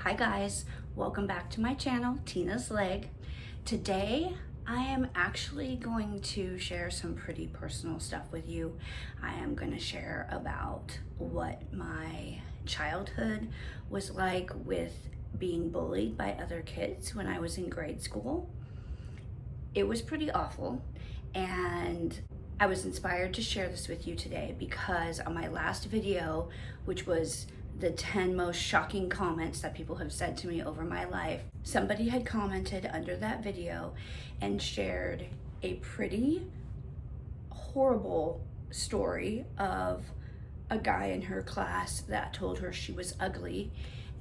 Hi guys, welcome back to my channel, Tina's Leg. Today I am actually going to share some pretty personal stuff with you. I am going to share about what my childhood was like with being bullied by other kids when I was in grade school. It was pretty awful, and I was inspired to share this with you today because on my last video, which was the 10 most shocking comments that people have said to me over my life, somebody had commented under that video and shared a pretty horrible story of a guy in her class that told her she was ugly,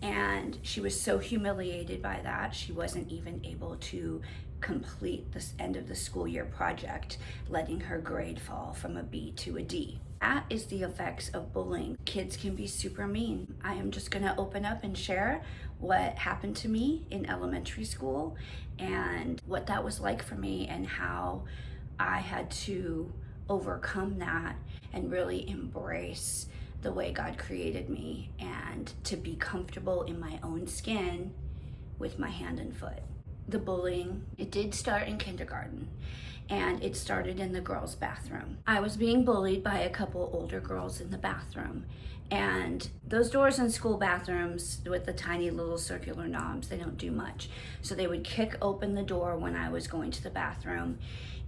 and she was so humiliated by that she wasn't even able to complete this end of the school year project, letting her grade fall from a B to a D. That is the effects of bullying. Kids can be super mean. I am just gonna open up and share what happened to me in elementary school and what that was like for me and how I had to overcome that and really embrace the way God created me and to be comfortable in my own skin with my hand and foot. The bullying, it did start in kindergarten, and it started in the girls' bathroom. I was being bullied by a couple older girls in the bathroom, and those doors in school bathrooms with the tiny little circular knobs, they don't do much. So they would kick open the door when I was going to the bathroom,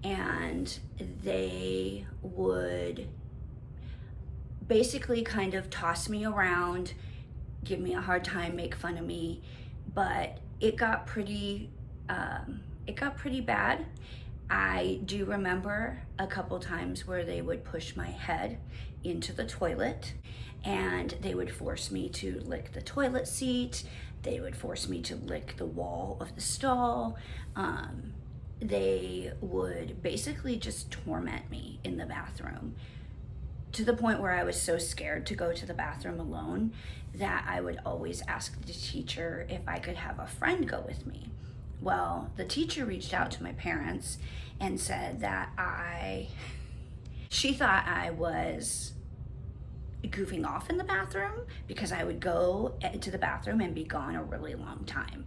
and they would basically kind of toss me around, give me a hard time, make fun of me, but it got pretty bad. I do remember a couple times where they would push my head into the toilet and they would force me to lick the toilet seat. They would force me to lick the wall of the stall. They would basically just torment me in the bathroom, to the point where I was so scared to go to the bathroom alone that I would always ask the teacher if I could have a friend go with me. Well, the teacher reached out to my parents and said that she thought I was goofing off in the bathroom because I would go to the bathroom and be gone a really long time.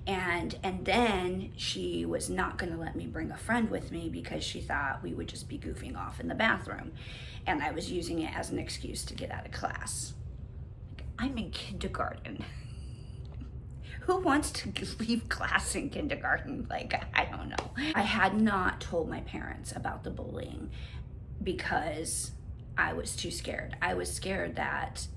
And then she was not going to let me bring a friend with me because she thought we would just be goofing off in the bathroom. And I was using it as an excuse to get out of class. I'm in kindergarten. Who wants to leave class in kindergarten? I don't know. I had not told my parents about the bullying because I was too scared. I was scared that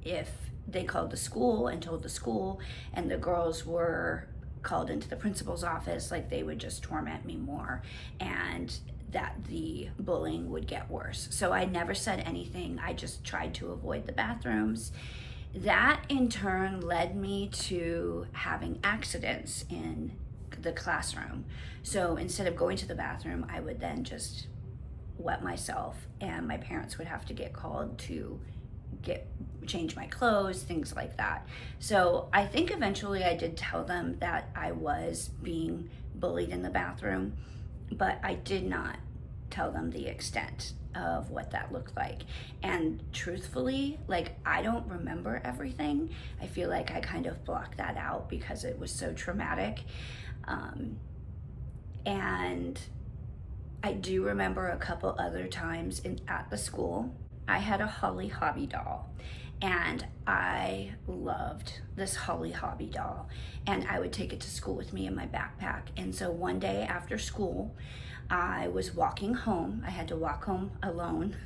if they called the school and told the school and the girls were called into the principal's office, they would just torment me more and that the bullying would get worse. So I never said anything. I just tried to avoid the bathrooms. That in turn led me to having accidents in the classroom. So instead of going to the bathroom, I would then just wet myself and my parents would have to get called to change my clothes, things like that. So I think eventually I did tell them that I was being bullied in the bathroom, but I did not tell them the extent of what that looked like. And truthfully, I don't remember everything. I feel like I kind of blocked that out because it was so traumatic. And I do remember a couple other times at the school. I had a Holly Hobby doll, and I loved this Holly Hobby doll, and I would take it to school with me in my backpack. And so one day after school, I was walking home. I had to walk home alone.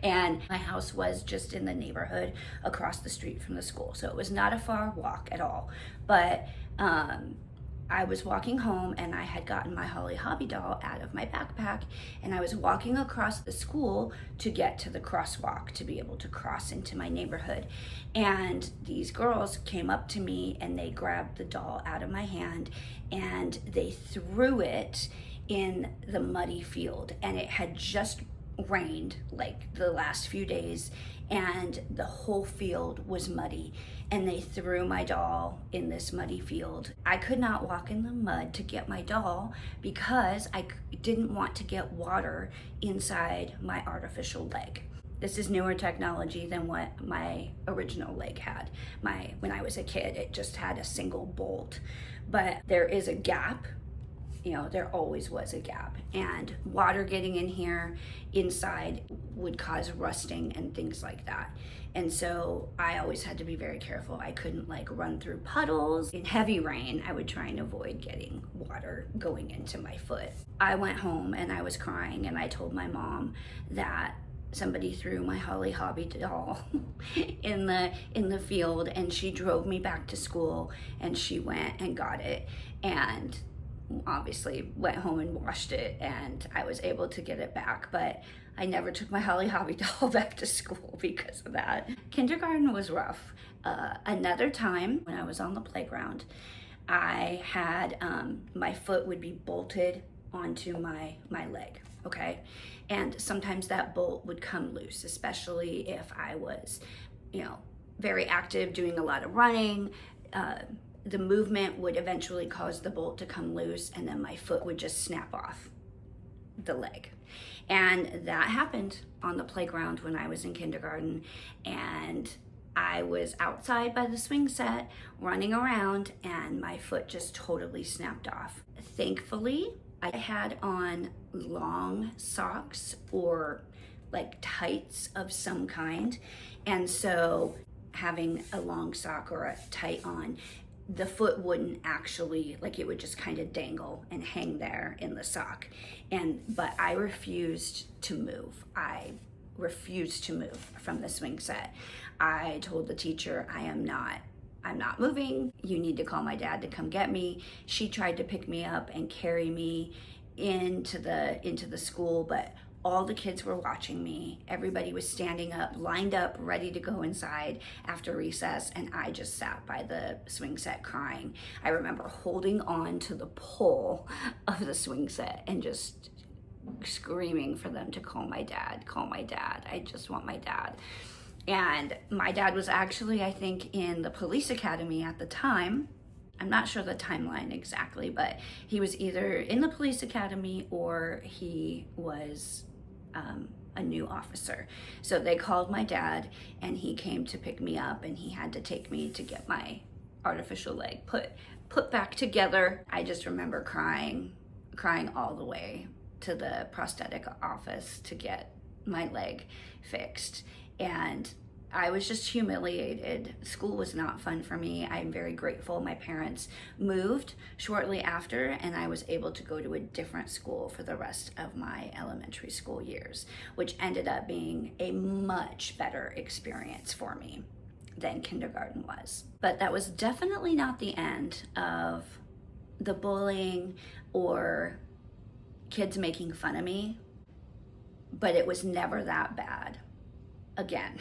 And my house was just in the neighborhood across the street from the school. So it was not a far walk at all. But I was walking home and I had gotten my Holly Hobby doll out of my backpack, and I was walking across the school to get to the crosswalk to be able to cross into my neighborhood. And these girls came up to me and they grabbed the doll out of my hand and they threw it in the muddy field. And it had just rained the last few days and the whole field was muddy, and they threw my doll in this muddy field. I could not walk in the mud to get my doll because I didn't want to get water inside my artificial leg. This is newer technology than what my original leg had. When I was a kid, it just had a single bolt, but there is a gap. You know, there always was a gap, and water getting in here inside would cause rusting and things like that. And so I always had to be very careful. I couldn't like run through puddles. In heavy rain, I would try and avoid getting water going into my foot. I went home and I was crying, and I told my mom that somebody threw my Holly Hobby doll in the field, and she drove me back to school, and she went and got it, and obviously went home and washed it, and I was able to get it back, but I never took my Holly Hobby doll back to school because of that. Kindergarten was rough. Another time when I was on the playground, I had my foot would be bolted onto my leg, okay? And sometimes that bolt would come loose, especially if I was, you know, very active, doing a lot of running. The movement would eventually cause the bolt to come loose, and then my foot would just snap off the leg. And that happened on the playground when I was in kindergarten, and I was outside by the swing set running around, and my foot just totally snapped off. Thankfully, I had on long socks or like tights of some kind, and so having a long sock or a tight on, the foot wouldn't actually, like, it would just kind of dangle and hang there in the sock. But I refused to move. I refused to move from the swing set. I told the teacher, I'm not moving. You need to call my dad to come get me. She tried to pick me up and carry me into the school, but all the kids were watching me. Everybody was standing up, lined up, ready to go inside after recess, and I just sat by the swing set crying. I remember holding on to the pole of the swing set and just screaming for them to call my dad, call my dad. I just want my dad. And my dad was actually, I think, in the police academy at the time. I'm not sure the timeline exactly, but he was either in the police academy or he was a new officer. So they called my dad, and he came to pick me up, and he had to take me to get my artificial leg put back together. I just remember crying all the way to the prosthetic office to get my leg fixed. And I was just humiliated. School was not fun for me. I'm very grateful my parents moved shortly after, and I was able to go to a different school for the rest of my elementary school years, which ended up being a much better experience for me than kindergarten was. But that was definitely not the end of the bullying or kids making fun of me, but it was never that bad again.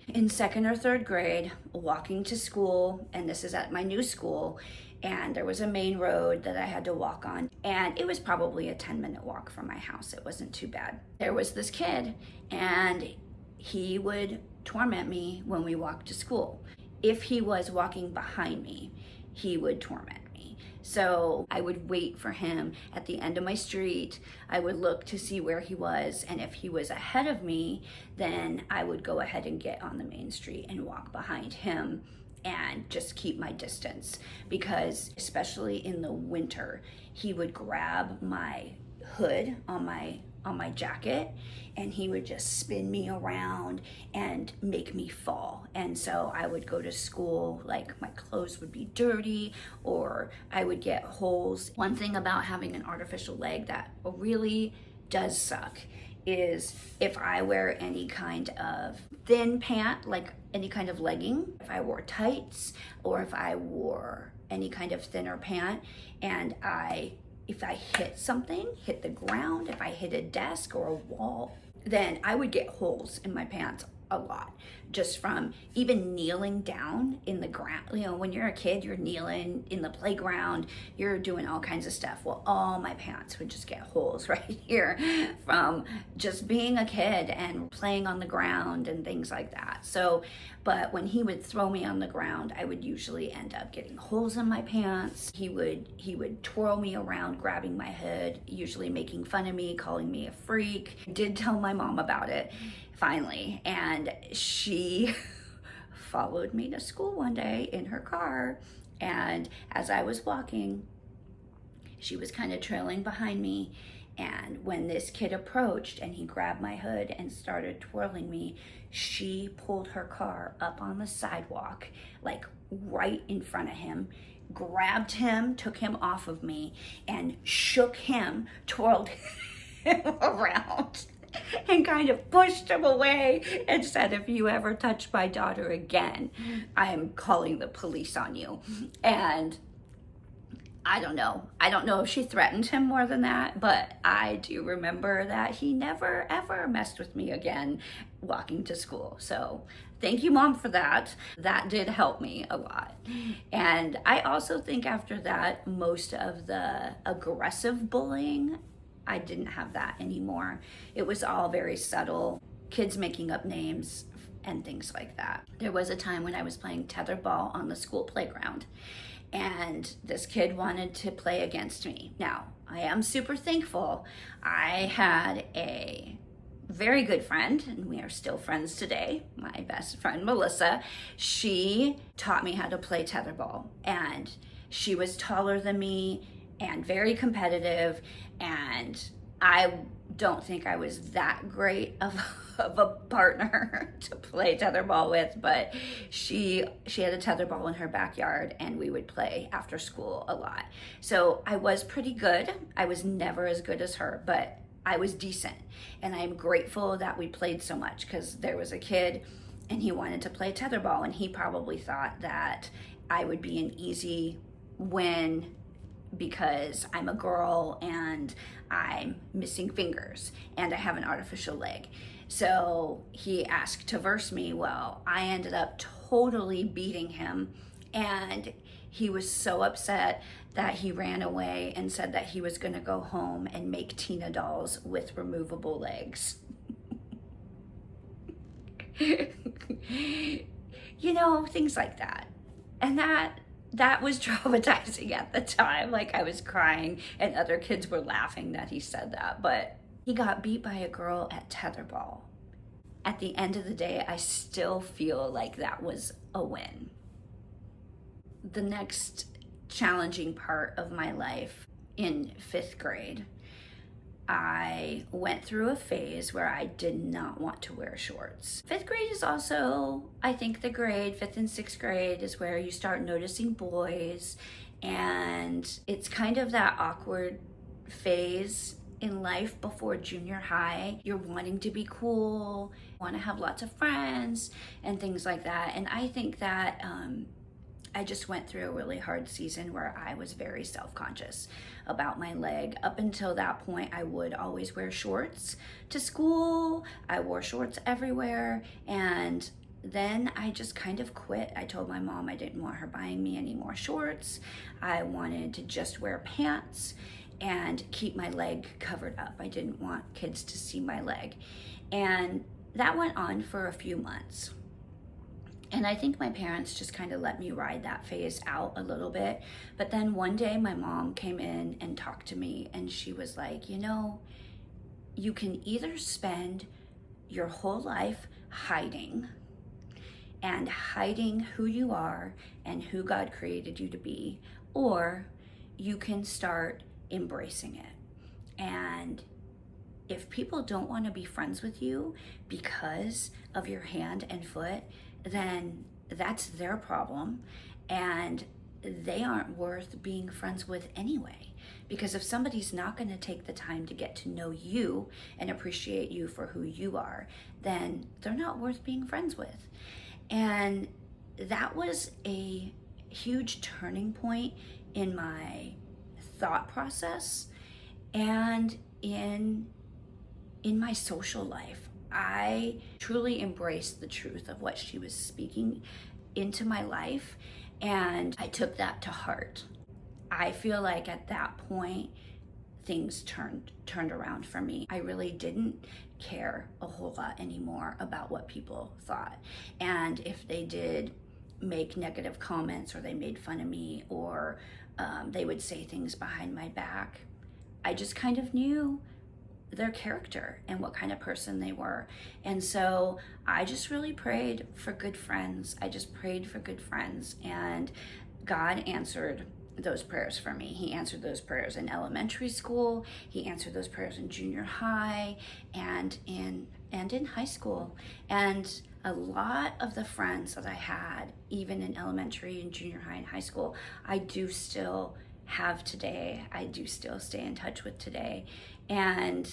In second or third grade, walking to school, and this is at my new school, and there was a main road that I had to walk on, and it was probably a 10-minute walk from my house. It wasn't too bad. There was this kid, and he would torment me when we walked to school. If he was walking behind me, he would torment me. So I would wait for him at the end of my street. I would look to see where he was, and if he was ahead of me, then I would go ahead and get on the main street and walk behind him and just keep my distance, because especially in the winter, he would grab my hood on my jacket, and he would just spin me around and make me fall. And so I would go to school, like my clothes would be dirty, or I would get holes. One thing about having an artificial leg that really does suck is if I wear any kind of thin pant, like any kind of legging, if I wore tights, or if I wore any kind of thinner pant, and if I hit something, hit the ground, if I hit a desk or a wall, then I would get holes in my pants a lot, just from even kneeling down in the ground. You know, when you're a kid, you're kneeling in the playground, you're doing all kinds of stuff. Well, all my pants would just get holes right here from just being a kid and playing on the ground and things like that. So, but when he would throw me on the ground, I would usually end up getting holes in my pants. He would twirl me around, grabbing my hood, usually making fun of me, calling me a freak. I did tell my mom about it finally, and she followed me to school one day in her car, and as I was walking, she was kind of trailing behind me, and when this kid approached and he grabbed my hood and started twirling me, she pulled her car up on the sidewalk, like right in front of him, grabbed him, took him off of me, and shook him, twirled him around, and kind of pushed him away and said, if you ever touch my daughter again, I'm calling the police on you. And I don't know if she threatened him more than that, but I do remember that he never ever messed with me again walking to school. So thank you, Mom, for that. That did help me a lot. And I also think after that, most of the aggressive bullying, I didn't have that anymore. It was all very subtle, kids making up names and things like that. There was a time when I was playing tetherball on the school playground, and this kid wanted to play against me. Now, I am super thankful. I had a very good friend, and we are still friends today, my best friend, Melissa. She taught me how to play tetherball, and she was taller than me and very competitive, and I don't think I was that great of a partner to play tetherball with, but she had a tetherball in her backyard, and we would play after school a lot. So I was pretty good. I was never as good as her, but I was decent, and I'm grateful that we played so much, because there was a kid and he wanted to play tetherball, and he probably thought that I would be an easy win because I'm a girl and I'm missing fingers and I have an artificial leg. So he asked to verse me. Well, I ended up totally beating him, and he was so upset that he ran away and said that he was going to go home and make Tina dolls with removable legs. You know, things like that. And that was traumatizing at the time. Like, I was crying and other kids were laughing that he said that, but he got beat by a girl at tetherball. At the end of the day, I still feel like that was a win. The next challenging part of my life, in 5th grade, I went through a phase where I did not want to wear shorts. 5th grade is also, I think, the grade, 5th and 6th grade is where you start noticing boys, and it's kind of that awkward phase in life before junior high. You're wanting to be cool, want to have lots of friends and things like that. And I think that I just went through a really hard season where I was very self-conscious about my leg. Up until that point, I would always wear shorts to school. I wore shorts everywhere, and then I just kind of quit. I told my mom I didn't want her buying me any more shorts. I wanted to just wear pants and keep my leg covered up. I didn't want kids to see my leg. And that went on for a few months. And I think my parents just kind of let me ride that phase out a little bit. But then one day my mom came in and talked to me, and she was like, you know, you can either spend your whole life hiding who you are and who God created you to be, or you can start embracing it. And if people don't want to be friends with you because of your hand and foot, then that's their problem, and they aren't worth being friends with anyway. Because if somebody's not going to take the time to get to know you and appreciate you for who you are, then they're not worth being friends with. And that was a huge turning point in my thought process and in my social life. I truly embraced the truth of what she was speaking into my life, and I took that to heart. I feel like at that point, things turned around for me. I really didn't care a whole lot anymore about what people thought. And if they did make negative comments, or they made fun of me, or they would say things behind my back, I just kind of knew their character and what kind of person they were. And so I just really prayed for good friends. I just prayed for good friends, and God answered those prayers for me. He answered those prayers in elementary school. He answered those prayers in junior high and in high school. And a lot of the friends that I had, even in elementary and junior high and high school, I do still have today. I do still stay in touch with today. And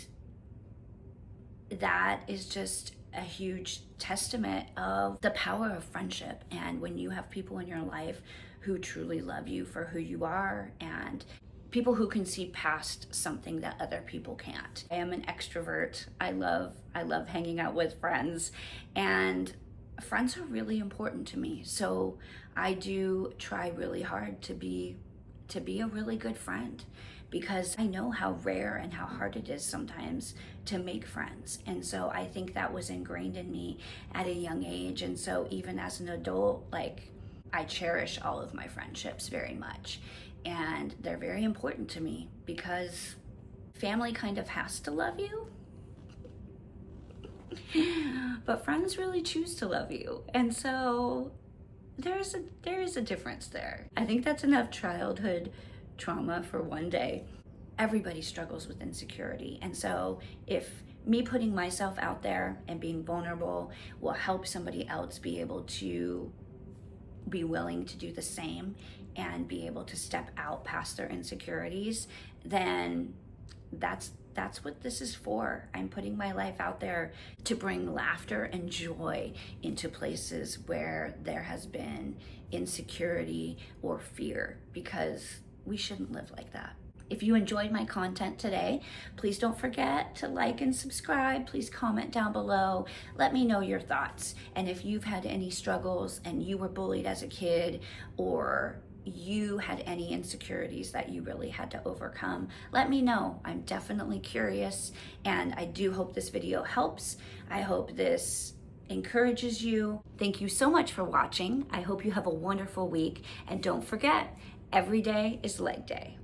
that is just a huge testament of the power of friendship. And when you have people in your life who truly love you for who you are, and people who can see past something that other people can't. I am an extrovert. I love hanging out with friends, and friends are really important to me. So I do try really hard to be a really good friend, because I know how rare and how hard it is sometimes to make friends. And so I think that was ingrained in me at a young age. And so even as an adult, like, I cherish all of my friendships very much. And they're very important to me, because family kind of has to love you, but friends really choose to love you. And so there is a difference there. I think that's enough childhood trauma for one day. Everybody struggles with insecurity. And so if me putting myself out there and being vulnerable will help somebody else be able to be willing to do the same and be able to step out past their insecurities, then that's what this is for. I'm putting my life out there to bring laughter and joy into places where there has been insecurity or fear, because we shouldn't live like that. If you enjoyed my content today, please don't forget to like and subscribe. Please comment down below. Let me know your thoughts. And if you've had any struggles and you were bullied as a kid, or you had any insecurities that you really had to overcome, let me know. I'm definitely curious, and I do hope this video helps. I hope this encourages you. Thank you so much for watching. I hope you have a wonderful week, and don't forget, every day is leg day.